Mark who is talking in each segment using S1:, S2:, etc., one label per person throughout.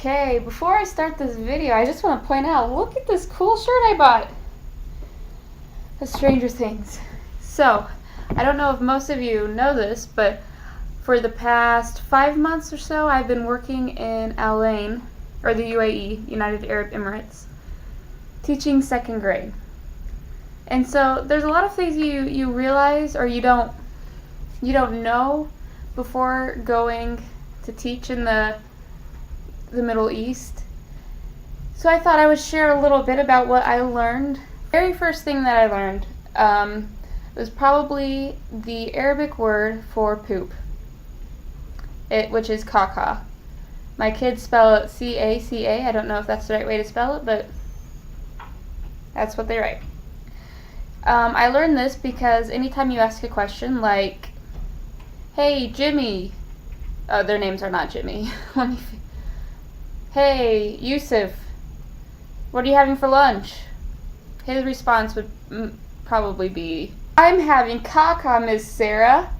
S1: Okay, before I start this video, I just want to point out, look at this cool shirt I bought. The Stranger Things. So, I don't know if most of you know this, but for the past 5 months or so, I've been working in Al Ain, or the UAE, United Arab Emirates, teaching 2nd grade. And so, there's a lot of things you realize or you don't know before going to teach in the Middle East. So I thought I would share a little bit about what I learned. Very first thing that I learned was probably the Arabic word for poop, which is caca. My kids spell it C-A-C-A. I don't know if that's the right way to spell it, but that's what they write. I learned this because anytime you ask a question like, "Hey, Jimmy," their names are not Jimmy. "Hey, Yusuf, what are you having for lunch?" His response would probably be, "I'm having caca, Miss Sarah."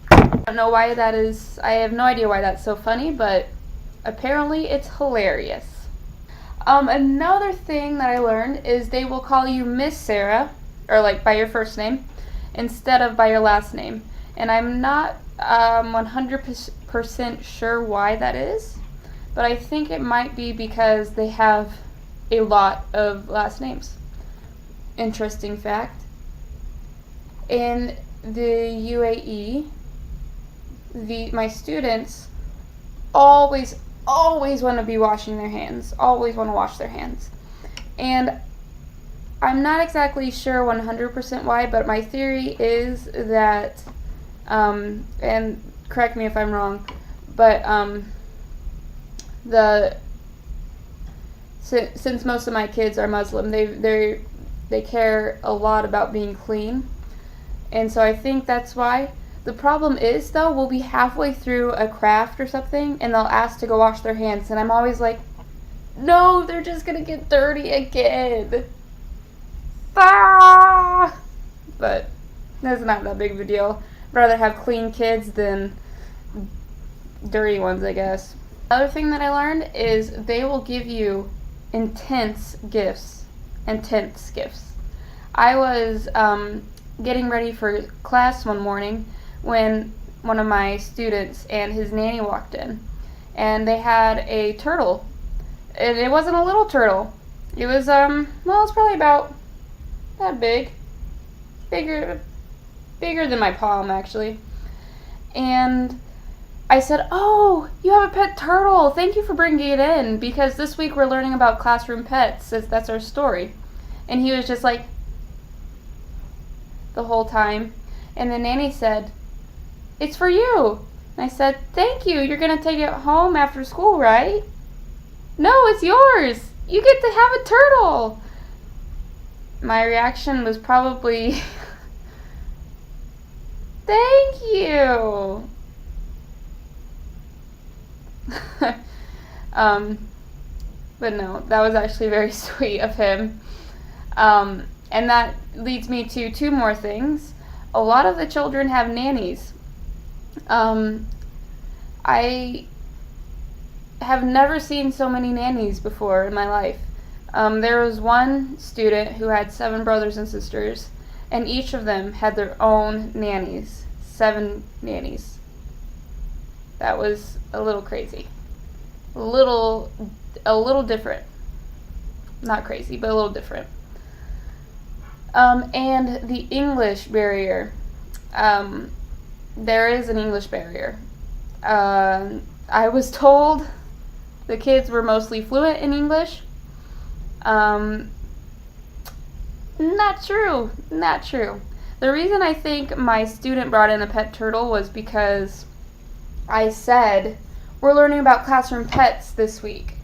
S1: I don't know why that is. I have no idea why that's so funny, but apparently it's hilarious. Another thing that I learned is they will call you Miss Sarah, or like by your first name, instead of by your last name. And I'm not 100% sure why that is. But I think it might be because they have a lot of last names. Interesting fact. In the UAE, my students always want to be washing their hands. Always want to wash their hands. And I'm not exactly sure 100% why, but my theory is that, and correct me if I'm wrong, but since most of my kids are Muslim, they care a lot about being clean, and so I think that's why. The problem is, though, we'll be halfway through a craft or something, and they'll ask to go wash their hands, and I'm always like, no, they're just gonna get dirty again. Ah! But that's not that big of a deal. I'd rather have clean kids than dirty ones, I guess. Another thing that I learned is they will give you intense gifts. I was getting ready for class one morning when one of my students and his nanny walked in, and they had a turtle, and it wasn't a little turtle. It was it's probably about that big, bigger than my palm actually, and I said, "Oh, you have a pet turtle. Thank you for bringing it in, because this week we're learning about classroom pets. That's our story." And he was just like, the whole time. And the nanny said, "It's for you." And I said, "Thank you. You're going to take it home after school, right?" "No, it's yours. You get to have a turtle." My reaction was probably, "Thank you." But no, that was actually very sweet of him. And that leads me to 2 more things. A lot of the children have nannies. I have never seen so many nannies before in my life. There was one student who had 7 brothers and sisters, and each of them had their own nannies. 7 nannies. That was a little crazy. A little different. Not crazy, but a little different. And the English barrier. There is an English barrier. I was told the kids were mostly fluent in English. Not true. The reason I think my student brought in a pet turtle was because I said, "We're learning about classroom pets this week.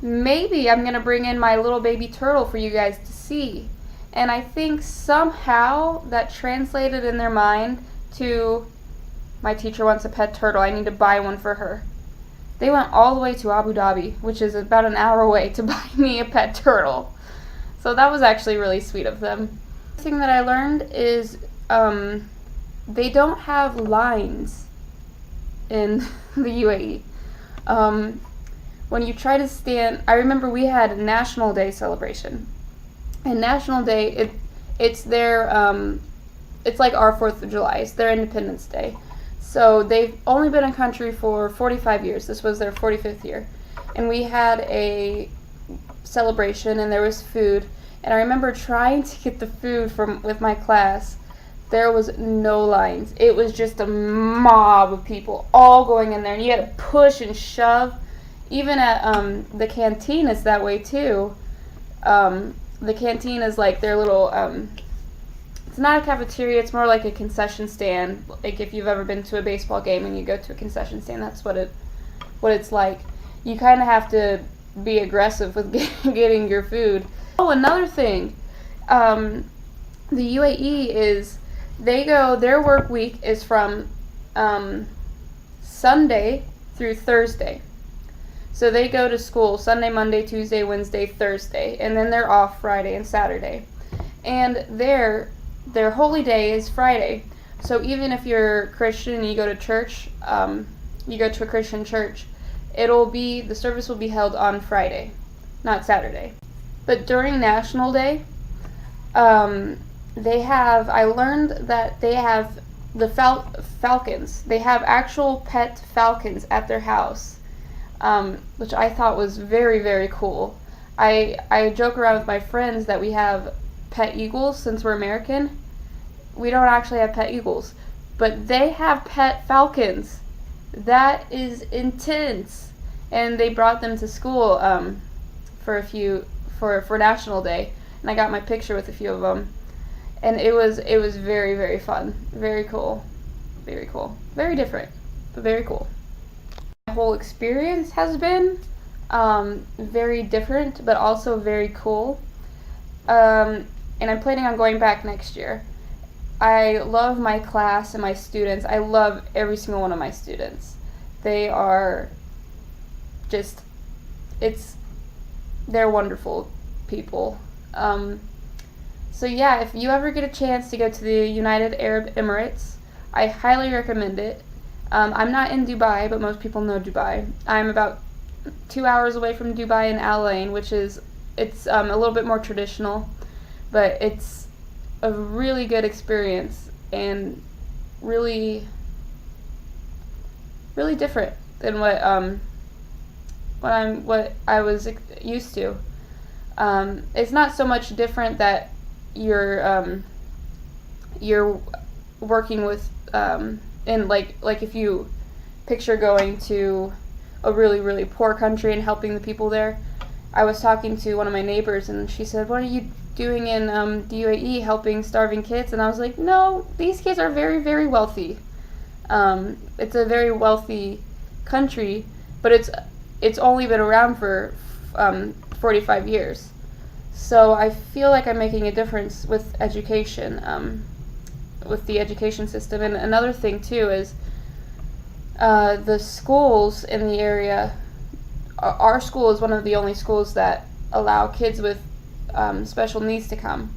S1: Maybe I'm going to bring in my little baby turtle for you guys to see." And I think somehow that translated in their mind to, "My teacher wants a pet turtle. I need to buy one for her." They went all the way to Abu Dhabi, which is about an hour away, to buy me a pet turtle. So that was actually really sweet of them. The thing that I learned is they don't have lines in the UAE. when you try to stand, I remember we had a National Day celebration. And National Day, it's their, it's like our 4th of July. It's their Independence Day. So they've only been in country for 45 years. This was their 45th year. And we had a celebration, and there was food. And I remember trying to get the food with my class. There was no lines. It was just a mob of people all going in there, and you had to push and shove. Even at the canteen, it's that way too. The canteen is like their little, it's not a cafeteria, it's more like a concession stand. Like if you've ever been to a baseball game and you go to a concession stand, that's what it's like. You kind of have to be aggressive with getting your food. Oh, another thing, the UAE is, their work week is from Sunday through Thursday. So they go to school Sunday, Monday, Tuesday, Wednesday, Thursday, and then they're off Friday and Saturday. And their holy day is Friday. So even if you're Christian and you go to church, you go to a Christian church, the service will be held on Friday, not Saturday. But during National Day, I learned that they have the falcons. They have actual pet falcons at their house. Which I thought was very, very cool. I joke around with my friends that we have pet eagles since we're American. We don't actually have pet eagles, but they have pet falcons. That is intense. And they brought them to school for National Day, and I got my picture with a few of them, and it was very, very fun, very cool, very different, but very cool. My whole experience has been very different, but also very cool. And I'm planning on going back next year. I love my class and my students. I love every single one of my students. They are just, they're wonderful people. So yeah, if you ever get a chance to go to the United Arab Emirates, I highly recommend it. I'm not in Dubai, but most people know Dubai. I'm about 2 hours away from Dubai in Al Ain, which is, it's a little bit more traditional, but it's a really good experience and really, really different than what I was used to. It's not so much different that you're working with and like if you picture going to a really, really poor country and helping the people there. I was talking to one of my neighbors, and she said, "What are you doing in the UAE, helping starving kids?" And I was like, "No, these kids are very, very wealthy. It's a very wealthy country, but it's only been around for 45 years. So I feel like I'm making a difference with education, with the education system." And another thing too is the schools in the area. Our school is one of the only schools that allow kids with special needs to come.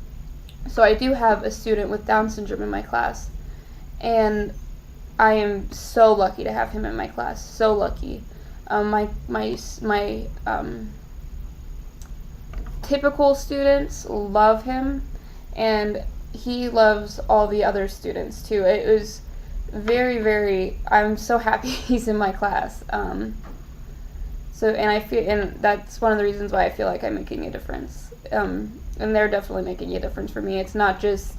S1: So I do have a student with Down syndrome in my class, and I am so lucky to have him in my class. So lucky. My typical students love him, and he loves all the other students too. It was very, very, I'm so happy he's in my class. And that's one of the reasons why I feel like I'm making a difference. And they're definitely making a difference for me. It's not just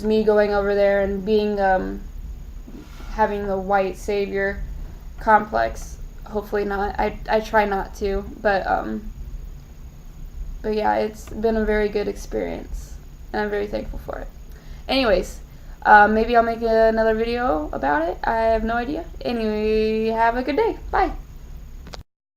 S1: me going over there and being having the white savior complex. Hopefully not. I try not to, but yeah, it's been a very good experience, and I'm very thankful for it. Anyways, maybe I'll make another video about it. I have no idea. Anyway, have a good day. Bye.